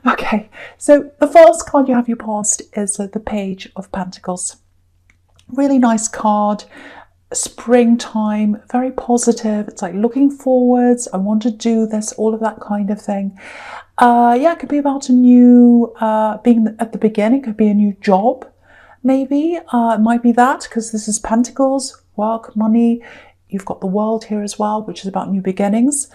Okay, so the first card you have your past is the Page of Pentacles. Really nice card. Springtime, very positive. It's like looking forwards. I want to do this, all of that kind of thing. Yeah, it could be about a new, being at the beginning, it could be a new job, maybe. It might be that, because this is Pentacles, work, money. You've got the World here as well, which is about new beginnings.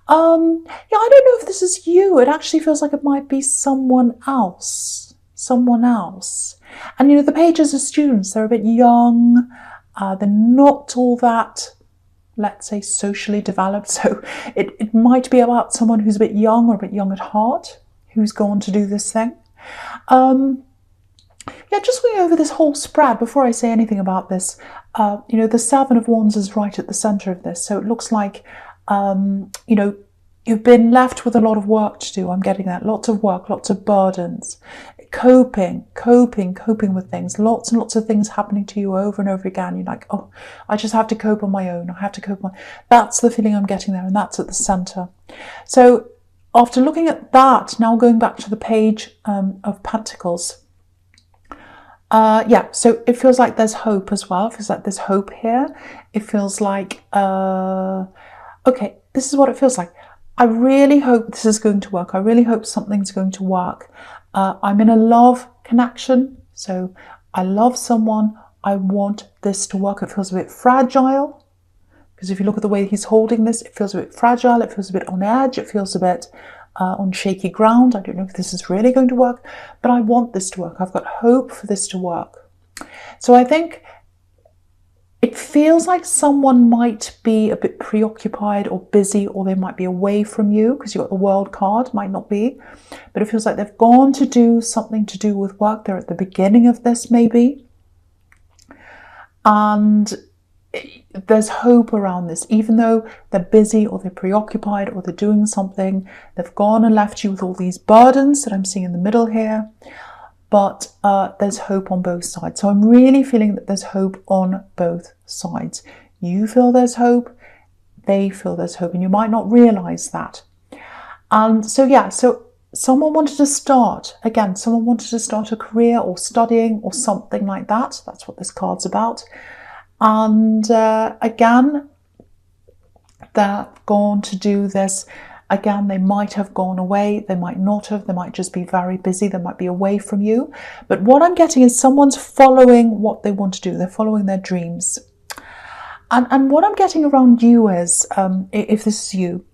Yeah, I don't know if this is you. It actually feels like it might be someone else. Someone else. And the pages are students. They're a bit young. They're not all that, let's say, socially developed. So it might be about someone who's a bit young or a bit young at heart, who's gone to do this thing. Yeah, just going over this whole spread before I say anything about this. The Seven of Wands is right at the center of this. So it looks like, you've been left with a lot of work to do. I'm getting that. Lots of work, lots of burdens. Coping with things. Lots and lots of things happening to you over and over again. You're like, oh, I just have to cope on my own. I have to cope on. That's the feeling I'm getting there, and that's at the center. So after looking at that, now going back to the Page of Pentacles. Yeah, so it feels like there's hope as well. It feels like there's hope here. It feels like, okay, this is what it feels like. I really hope this is going to work. I really hope something's going to work. I'm in a love connection. So I love someone. I want this to work. It feels a bit fragile. Because if you look at the way he's holding this, it feels a bit fragile. It feels a bit on edge. It feels a bit on shaky ground. I don't know if this is really going to work, but I want this to work. I've got hope for this to work. So I think it feels like someone might be a bit preoccupied or busy, or they might be away from you because you've got the World card, might not be. But it feels like they've gone to do something to do with work. They're at the beginning of this maybe. And there's hope around this. Even though they're busy or they're preoccupied or they're doing something, they've gone and left you with all these burdens that I'm seeing in the middle here. But there's hope on both sides. So I'm really feeling that there's hope on both sides. You feel there's hope, they feel there's hope, and you might not realize that. And so, yeah, so someone wanted to start, again, someone wanted to start a career or studying or something like that. That's what this card's about. And again, they're going to do this. Again, they might have gone away, they might not have, they might just be very busy, they might be away from you. But what I'm getting is someone's following what they want to do, they're following their dreams. And what I'm getting around you is, if this is you,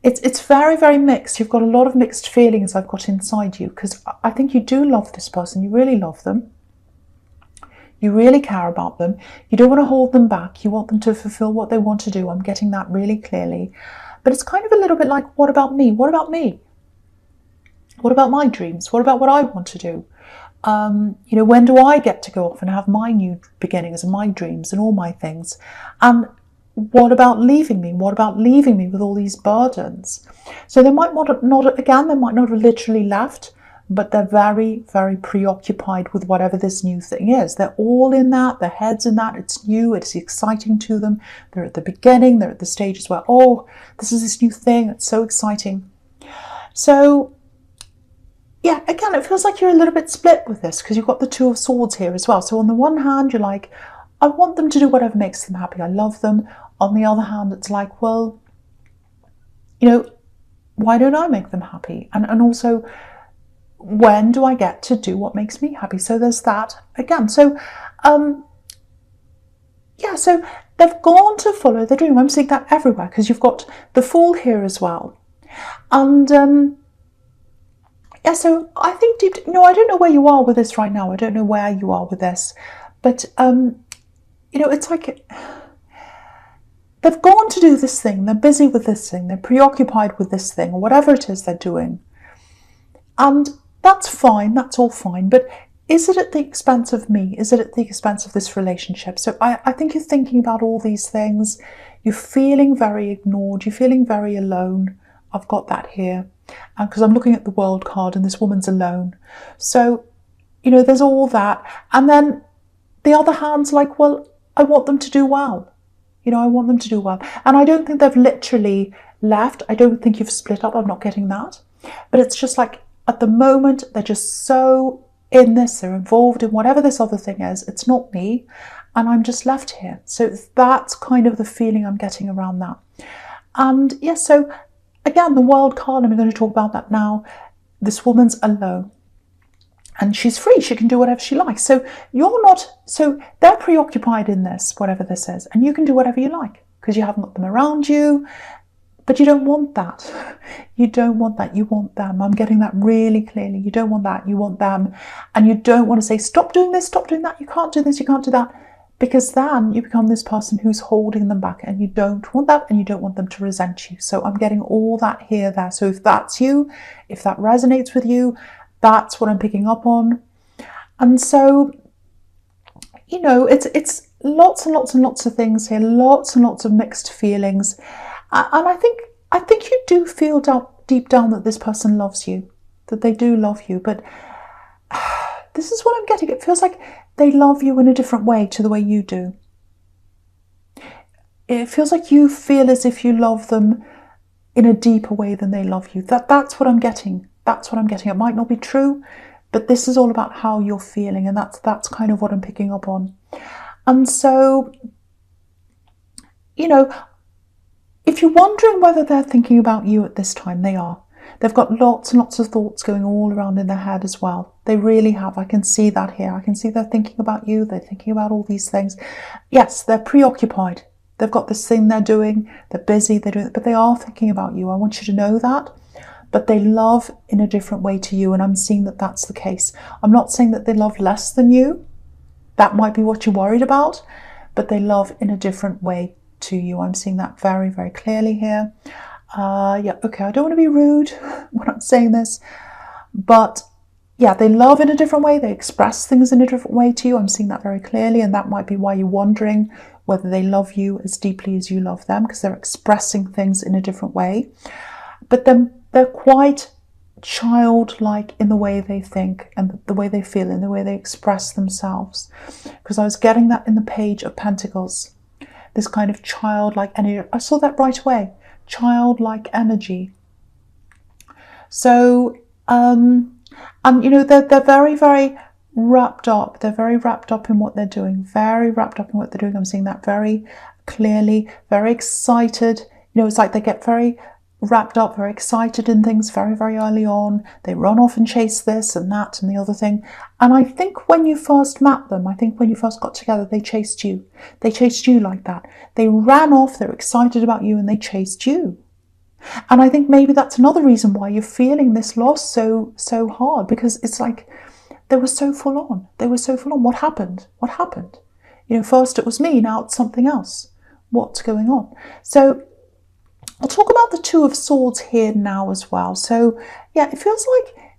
it's very, very mixed. You've got a lot of mixed feelings I've got inside you, because I think you do love this person, you really love them. You really care about them. You don't want to hold them back. You want them to fulfill what they want to do. I'm getting that really clearly. But it's kind of a little bit like, what about me? What about me? What about my dreams? What about what I want to do? When do I get to go off and have my new beginnings and my dreams and all my things? And what about leaving me? What about leaving me with all these burdens? So they might not have literally left, but they're very, very preoccupied with whatever this new thing is. They're all in that, their heads in that. It's new, it's exciting to them. They're at the beginning, they're at the stages where, oh, this is this new thing, it's so exciting. So, yeah, again, it feels like you're a little bit split with this, because you've got the Two of Swords here as well. So on the one hand, you're like, I want them to do whatever makes them happy. I love them. On the other hand, it's like, well, why don't I make them happy? And also, when do I get to do what makes me happy? So there's that again. So, yeah, so they've gone to follow their dream. I'm seeing that everywhere, because you've got the Fool here as well. And, yeah, so I think, I don't know where you are with this right now. I don't know where you are with this. But, it's like they've gone to do this thing. They're busy with this thing. They're preoccupied with this thing, or whatever it is they're doing. And that's fine, that's all fine, but is it at the expense of me? Is it at the expense of this relationship? So I think you're thinking about all these things. You're feeling very ignored. You're feeling very alone. I've got that here. Because I'm looking at the World card, and this woman's alone. So, there's all that. And then the other hand's like, well, I want them to do well. I want them to do well. And I don't think they've literally left. I don't think you've split up. I'm not getting that. But it's just like at the moment, they're just so in this, they're involved in whatever this other thing is. It's not me, and I'm just left here. So that's kind of the feeling I'm getting around that. And yes, so again, the wild card, and we're going to talk about that now. This woman's alone. And she's free, she can do whatever she likes. So you're not, so they're preoccupied in this, whatever this is, and you can do whatever you like because you haven't got them around you, but you don't want that. You don't want that, you want them. I'm getting that really clearly. You don't want that, you want them. And you don't want to say, stop doing this, stop doing that, you can't do this, you can't do that. Because then you become this person who's holding them back, and you don't want that, and you don't want them to resent you. So I'm getting all that here, there. So if that's you, if that resonates with you, that's what I'm picking up on. And so, you know, it's lots and lots and lots of things here, lots and lots of mixed feelings. And I think you do feel deep down that this person loves you, that they do love you. But this is what I'm getting. It feels like they love you in a different way to the way you do. It feels like you feel as if you love them in a deeper way than they love you. That's what I'm getting. That's what I'm getting. It might not be true, but this is all about how you're feeling, and that's kind of what I'm picking up on. And so, you know, if you're wondering whether they're thinking about you at this time, they are. They've got lots and lots of thoughts going all around in their head as well. They really have. I can see that here. I can see they're thinking about you. They're thinking about all these things. Yes, they're preoccupied. They've got this thing they're doing. They're busy. They're doing it, but they are thinking about you. I want you to know that. But they love in a different way to you, and I'm seeing that that's the case. I'm not saying that they love less than you. That might be what you're worried about, but they love in a different way to you. I'm seeing that very, very clearly here. Yeah, okay, I don't want to be rude when I'm saying this, but yeah, they love in a different way. They express things in a different way to you. I'm seeing that very clearly, and that might be why you're wondering whether they love you as deeply as you love them, because they're expressing things in a different way. But then they're quite childlike in the way they think and the way they feel and the way they express themselves. Because I was getting that in the Page of Pentacles, this kind of childlike energy. I saw that right away, childlike energy. So, and you know, they're very, very wrapped up. They're very wrapped up in what they're doing, very wrapped up in what they're doing. I'm seeing that very clearly, very excited. You know, it's like they get very wrapped up, very excited in things very, very early on. They run off and chase this and that and the other thing. And I think when you first met them, I think when you first got together, they chased you. They chased you like that. They ran off, they're excited about you, and they chased you. And I think maybe that's another reason why you're feeling this loss so hard, because it's like they were so full on. They were so full on. What happened? What happened? You know, first it was me, now it's something else. What's going on? So I'll talk about the Two of Swords here now as well. So yeah, it feels like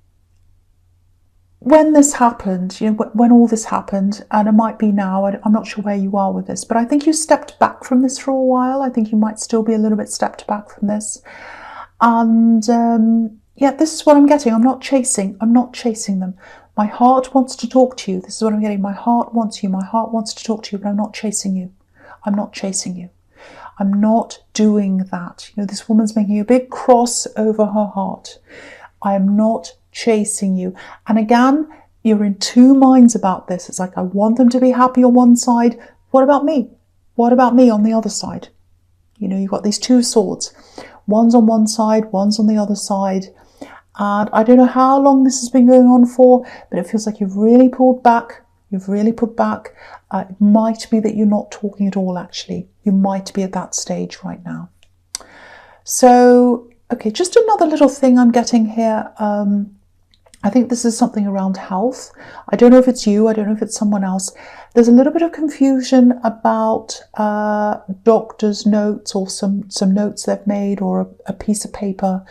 when this happened, you know, when all this happened, and it might be now, I'm not sure where you are with this, but I think you stepped back from this for a while. I think you might still be a little bit stepped back from this. And yeah, this is what I'm getting. I'm not chasing them. My heart wants to talk to you. This is what I'm getting. My heart wants you. My heart wants to talk to you, but I'm not chasing you. I'm not chasing you. I'm not doing that. You know, this woman's making a big cross over her heart. I am not chasing you. And again, you're in two minds about this. It's like, I want them to be happy on one side. What about me? What about me on the other side? You know, you've got these two swords. One's on one side, one's on the other side. And I don't know how long this has been going on for, but it feels like you've really pulled back. You've really put back. It might be that you're not talking at all, actually. You might be at that stage right now. So, okay, just another little thing I'm getting here. I think this is something around health. I don't know if it's you. I don't know if it's someone else. There's a little bit of confusion about doctor's notes or some notes they've made, or a piece of paper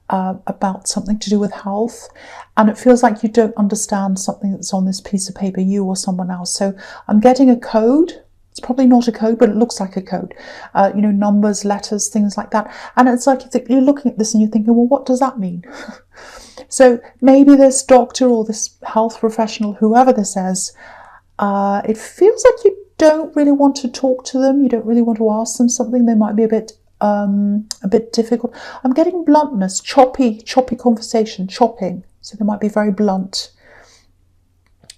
about something to do with health, and it feels like you don't understand something that's on this piece of paper, you or someone else. So I'm getting a code. It's probably not a code, but it looks like a code. You know, numbers, letters, things like that. And it's like you're looking at this and you're thinking, well, what does that mean? So maybe this doctor or this health professional, whoever this is, it feels like you don't really want to talk to them. You don't really want to ask them something. They might be a bit a bit difficult. I'm getting bluntness, choppy conversation, chopping. So they might be very blunt.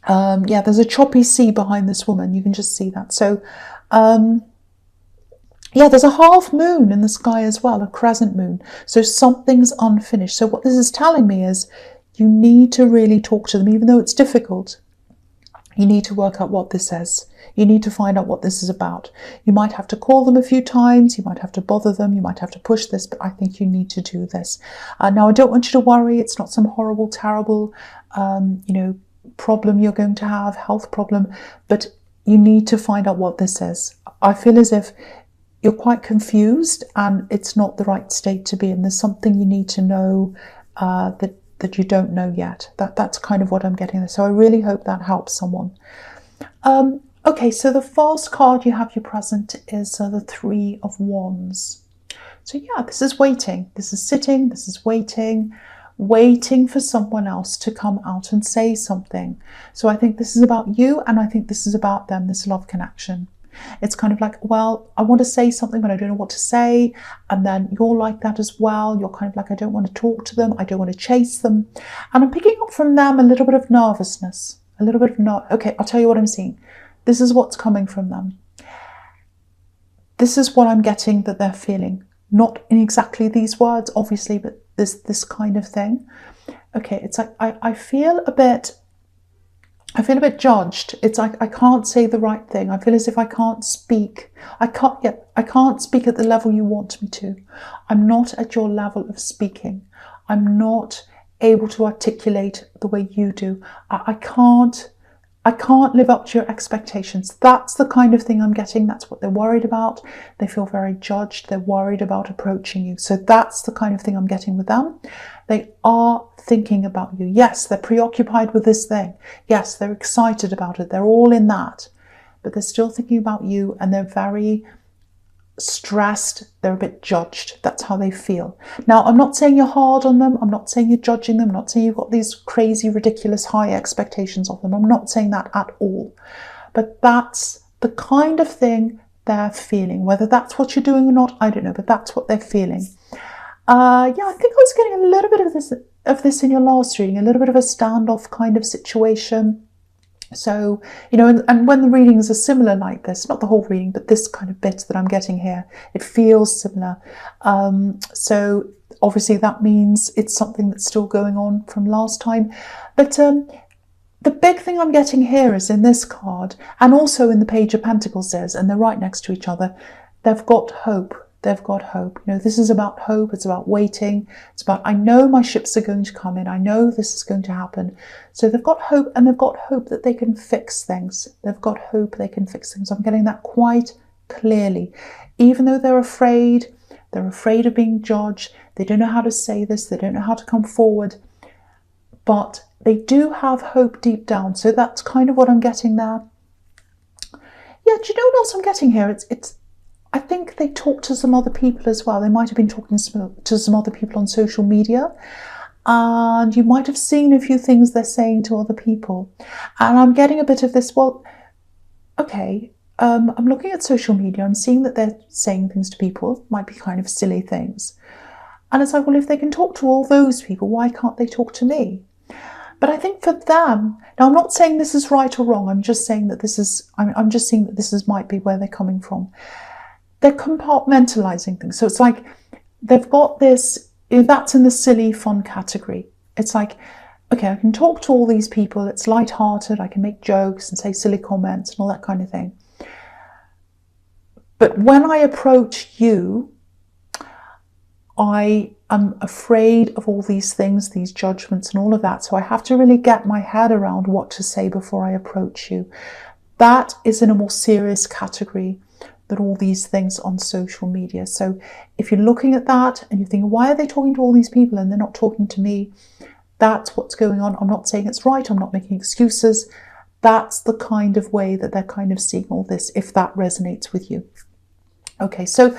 Yeah, there's a choppy sea behind this woman. You can just see that. So, yeah, there's a half moon in the sky as well, a crescent moon. So something's unfinished. So what this is telling me is you need to really talk to them, even though it's difficult. You need to work out what this says. You need to find out what this is about. You might have to call them a few times. You might have to bother them. You might have to push this, but I think you need to do this. Now, I don't want you to worry. It's not some horrible, terrible, problem you're going to have, health problem, but you need to find out what this is. I feel as if you're quite confused and it's not the right state to be in. There's something you need to know that you don't know yet. That's kind of what I'm getting there. So I really hope that helps someone. Okay, so the first card you have your present is the Three of Wands. So yeah, this is waiting. This is sitting. This is waiting for someone else to come out and say something. So I think this is about you, and I think this is about them, this love connection. It's kind of like, well, I want to say something, but I don't know what to say. And then you're like that as well. You're kind of like, I don't want to talk to them. I don't want to chase them. And I'm picking up from them a little bit of nervousness, a little bit of okay, I'll tell you what I'm seeing. This is what's coming from them. This is what I'm getting that they're feeling. Not in exactly these words, obviously, but this kind of thing. Okay, it's like I feel a bit judged. It's like I can't say the right thing. I feel as if I can't speak. I can't speak at the level you want me to. I'm not at your level of speaking. I'm not able to articulate the way you do. I can't live up to your expectations. That's the kind of thing I'm getting. That's what they're worried about. They feel very judged. They're worried about approaching you. So that's the kind of thing I'm getting with them. They are thinking about you. Yes, they're preoccupied with this thing. Yes, they're excited about it. They're all in that. But they're still thinking about you, and they're very stressed. They're a bit judged. That's how they feel. Now, I'm not saying you're hard on them. I'm not saying you're judging them. I'm not saying you've got these crazy, ridiculous, high expectations of them. I'm not saying that at all. But that's the kind of thing they're feeling. Whether that's what you're doing or not, I don't know, but that's what they're feeling. Yeah, I think I was getting a little bit of this in your last reading, a little bit of a standoff kind of situation. So, and when the readings are similar like this, not the whole reading, but this kind of bit that I'm getting here, it feels similar. So obviously that means it's something that's still going on from last time. But the big thing I'm getting here is in this card, and also in the Page of Pentacles says, and they're right next to each other, they've got hope. They've got hope. This is about hope. It's about waiting. It's about, I know my ships are going to come in. I know this is going to happen. So they've got hope, and they've got hope that they can fix things. They've got hope they can fix things. I'm getting that quite clearly. Even though they're afraid of being judged. They don't know how to say this. They don't know how to come forward. But they do have hope deep down. So that's kind of what I'm getting there. Yeah, do you know what else I'm getting here? I think they talk to some other people as well. They might have been talking to some other people on social media, and you might have seen a few things they're saying to other people. And I'm getting a bit of this, well, okay, I'm looking at social media. I'm seeing that they're saying things to people, might be kind of silly things. And it's like, well, if they can talk to all those people, why can't they talk to me? But I think for them, now I'm not saying this is right or wrong. I'm just saying that I'm just seeing that this might be where they're coming from. They're compartmentalizing things. So it's like they've got this, that's in the silly fun category. It's like, okay, I can talk to all these people. It's lighthearted. I can make jokes and say silly comments and all that kind of thing. But when I approach you, I am afraid of all these things, these judgments and all of that. So I have to really get my head around what to say before I approach you. That is in a more serious category than all these things on social media. So if you're looking at that and you're thinking, why are they talking to all these people and they're not talking to me? That's what's going on. I'm not saying it's right. I'm not making excuses. That's the kind of way that they're kind of seeing all this, if that resonates with you. Okay, so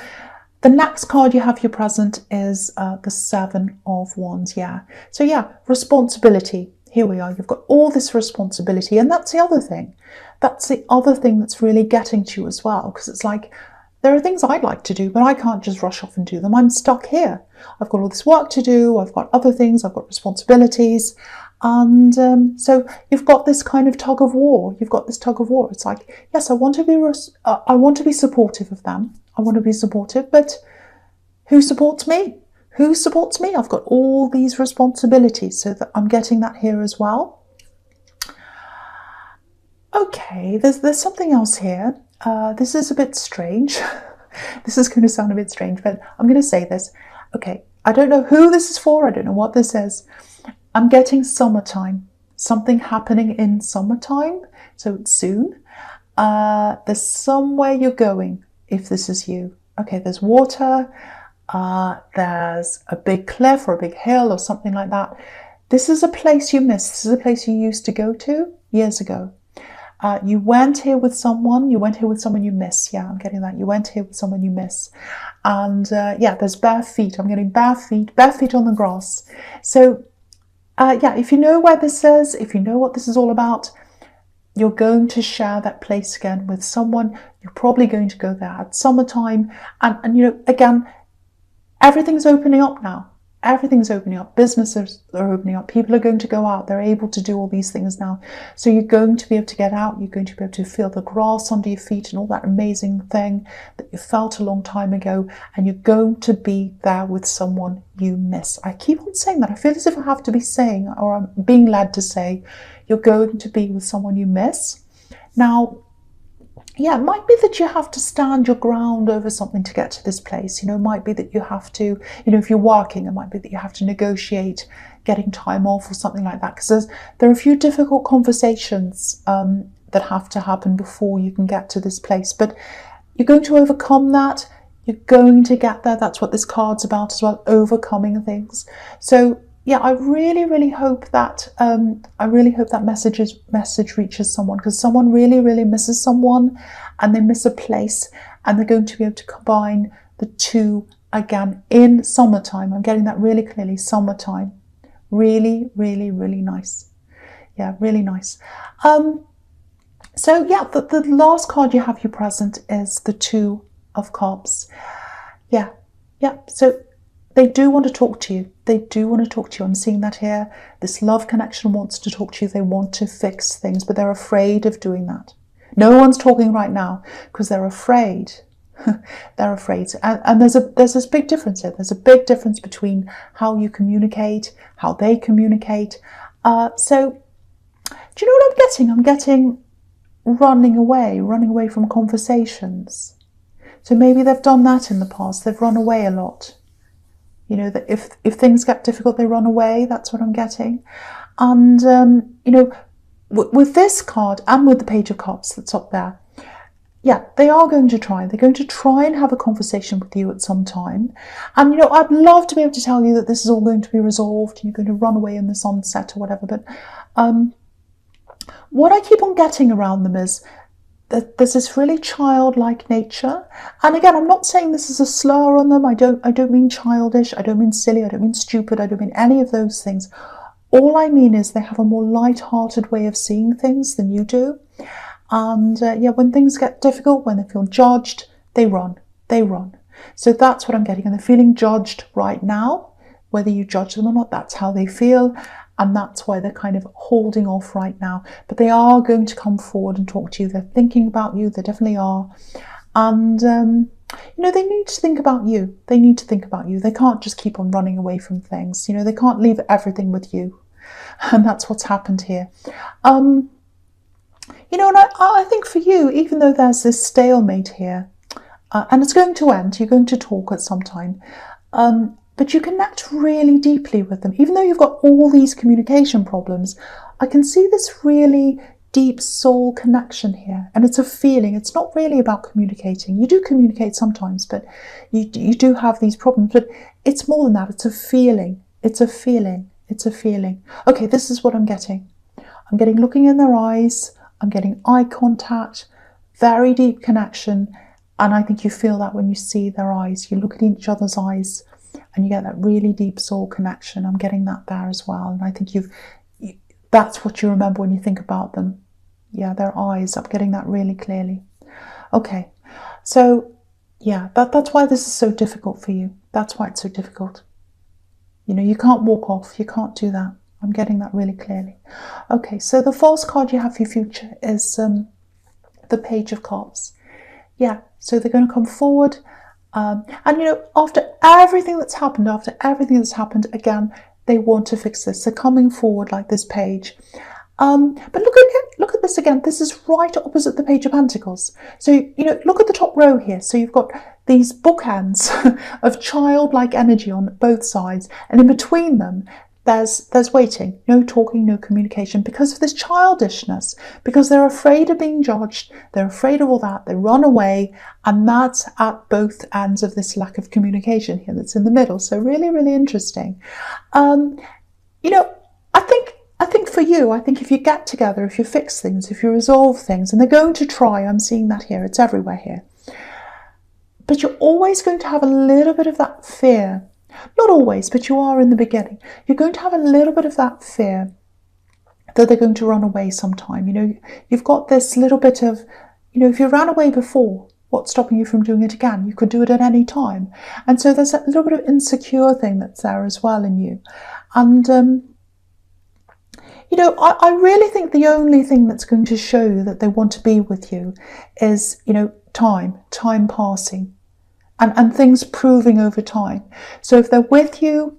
the next card you have your present is the Seven of Wands. Yeah. So yeah, responsibility. Here we are. You've got all this responsibility, and that's the other thing. That's the other thing that's really getting to you as well, because it's like there are things I'd like to do, but I can't just rush off and do them. I'm stuck here. I've got all this work to do. I've got other things. I've got responsibilities. And so you've got this kind of tug of war. You've got this tug of war. It's like, yes, I want to be supportive of them. I want to be supportive, but who supports me? Who supports me? I've got all these responsibilities, so that I'm getting that here as well. Okay, there's something else here. This is a bit strange. This is going to sound a bit strange, but I'm going to say this. Okay, I don't know who this is for. I don't know what this is. I'm getting summertime. Something happening in summertime, so it's soon. There's somewhere you're going, if this is you. Okay, there's water. There's a big cliff or a big hill or something like that. This is a place you missed. This is a place you used to go to years ago. You went here with someone. You went here with someone you miss. Yeah, I'm getting that. You went here with someone you miss. And yeah, there's bare feet. I'm getting bare feet on the grass. So yeah, if you know where this is, if you know what this is all about, you're going to share that place again with someone. You're probably going to go there at summertime. And you know, again, everything's opening up now. Everything's opening up. Businesses are opening up. People are going to go out. They're able to do all these things now. So you're going to be able to get out. You're going to be able to feel the grass under your feet and all that amazing thing that you felt a long time ago. And you're going to be there with someone you miss. I keep on saying that. I feel as if I have to be saying, or I'm being led to say, you're going to be with someone you miss. Now, yeah, it might be that you have to stand your ground over something to get to this place. You know, it might be that you have to, you know, if you're working, it might be that you have to negotiate getting time off or something like that. Because there are a few difficult conversations that have to happen before you can get to this place. But you're going to overcome that. You're going to get there. That's what this card's about as well, overcoming things. So yeah, I really hope that message reaches someone, because someone really misses someone, and they miss a place, and they're going to be able to combine the two again in summertime. I'm getting that really clearly. Summertime, really nice. Yeah, really nice. So yeah, the last card you have here present is the Two of Cups. Yeah. So they do want to talk to you. They do want to talk to you. I'm seeing that here. This love connection wants to talk to you. They want to fix things, but they're afraid of doing that. No one's talking right now because they're afraid. They're afraid. And there's this big difference here. There's a big difference between how you communicate, how they communicate. So do you know what I'm getting? I'm getting running away from conversations. So maybe they've done that in the past. They've run away a lot. You know, that if things get difficult, they run away. That's what I'm getting. And, you know, with this card and with the Page of Cups that's up there, yeah, they are going to try. They're going to try and have a conversation with you at some time. And, you know, I'd love to be able to tell you that this is all going to be resolved and you're going to run away in the sunset or whatever. But what I keep on getting around them is that there's this really childlike nature. And again, I'm not saying this is a slur on them. I don't mean childish. I don't mean silly. I don't mean stupid. I don't mean any of those things. All I mean is they have a more light-hearted way of seeing things than you do. And yeah, when things get difficult, when they feel judged, they run. So that's what I'm getting. And they're feeling judged right now. Whether you judge them or not, that's how they feel. And that's why they're kind of holding off right now. But they are going to come forward and talk to you. They're thinking about you. They definitely are. And, you know, they need to think about you. They need to think about you. They can't just keep on running away from things. You know, they can't leave everything with you. And that's what's happened here. You know, and I think for you, even though there's this stalemate here, and it's going to end, you're going to talk at some time, but you connect really deeply with them. Even though you've got all these communication problems, I can see this really deep soul connection here. And it's a feeling. It's not really about communicating. You do communicate sometimes, but you do have these problems. But it's more than that. It's a feeling. It's a feeling. It's a feeling. Okay, this is what I'm getting. I'm getting looking in their eyes. I'm getting eye contact, very deep connection. And I think you feel that when you see their eyes. You look at each other's eyes, and you get that really deep soul connection. I'm getting that there as well. And I think that's what you remember when you think about them. Yeah, their eyes. I'm getting that really clearly. Okay, so Yeah, that's why this is so difficult for you. That's why it's so difficult. You know, you can't walk off. You can't do that. I'm getting that really clearly. Okay, so the false card you have for your future is the Page of Cups. Yeah, so they're going to come forward. And, you know, after everything that's happened, again, they want to fix this. They're coming forward like this page. But look at this again. This is right opposite the Page of Pentacles. So, you know, look at the top row here. So you've got these bookends of childlike energy on both sides. And in between them, there's waiting, no talking, no communication, because of this childishness, because they're afraid of being judged, they're afraid of all that, they run away, and that's at both ends of this lack of communication here that's in the middle. So really, really interesting. You know, I think for you, I think if you get together, if you fix things, if you resolve things, and they're going to try, I'm seeing that here, it's everywhere here, but you're always going to have a little bit of that fear. Not always, but you are in the beginning. You're going to have a little bit of that fear that they're going to run away sometime. You know, you've got this little bit of, you know, if you ran away before, what's stopping you from doing it again? You could do it at any time. And so there's that little bit of insecure thing that's there as well in you. And, you know, I really think the only thing that's going to show you that they want to be with you is, you know, time passing. And things proving over time. So if they're with you,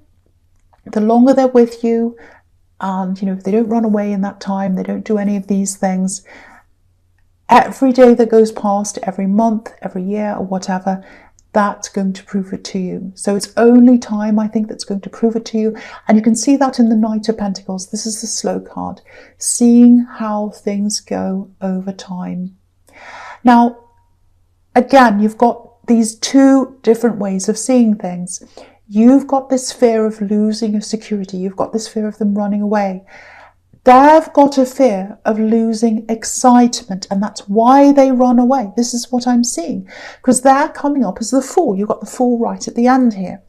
the longer they're with you, and, you know, if they don't run away in that time, they don't do any of these things, every day that goes past, every month, every year, or whatever, that's going to prove it to you. So it's only time, I think, that's going to prove it to you. And you can see that in the Knight of Pentacles. This is the slow card, seeing how things go over time. Now, again, you've got these two different ways of seeing things. You've got this fear of losing your security. You've got this fear of them running away. They've got a fear of losing excitement, and that's why they run away. This is what I'm seeing, because they're coming up as the Fool. You've got the Fool right at the end here.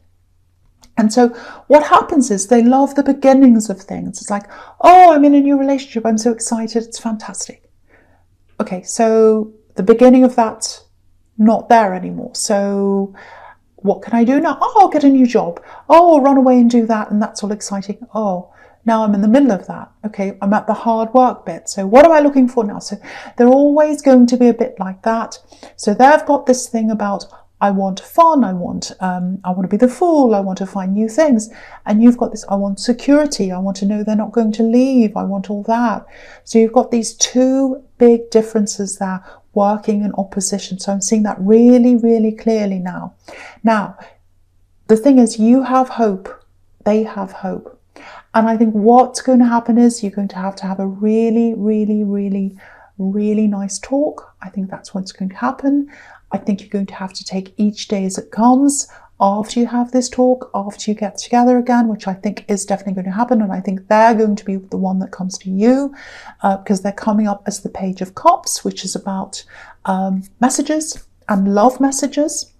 And so what happens is they love the beginnings of things. It's like, oh, I'm in a new relationship. I'm so excited. It's fantastic. Okay, so the beginning of that, not there anymore. So what can I do now? Oh, I'll get a new job. Oh, I'll run away and do that, and that's all exciting. Oh, now I'm in the middle of that. Okay, I'm at the hard work bit. So what am I looking for now? So they're always going to be a bit like that. So they've got this thing about, I want fun, I want to be the Fool, I want to find new things. And you've got this, I want security, I want to know they're not going to leave, I want all that. So you've got these two big differences there, working in opposition. So I'm seeing that really, really clearly now. Now, the thing is, you have hope, they have hope. And I think what's going to happen is you're going to have a really, really, really, really nice talk. I think that's what's going to happen. I think you're going to have to take each day as it comes after you have this talk, after you get together again, which I think is definitely going to happen. And I think they're going to be the one that comes to you because they're coming up as the Page of Cups, which is about messages and love messages.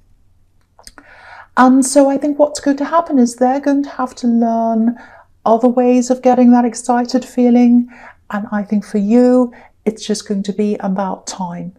And so I think what's going to happen is they're going to have to learn other ways of getting that excited feeling. And I think for you, it's just going to be about time.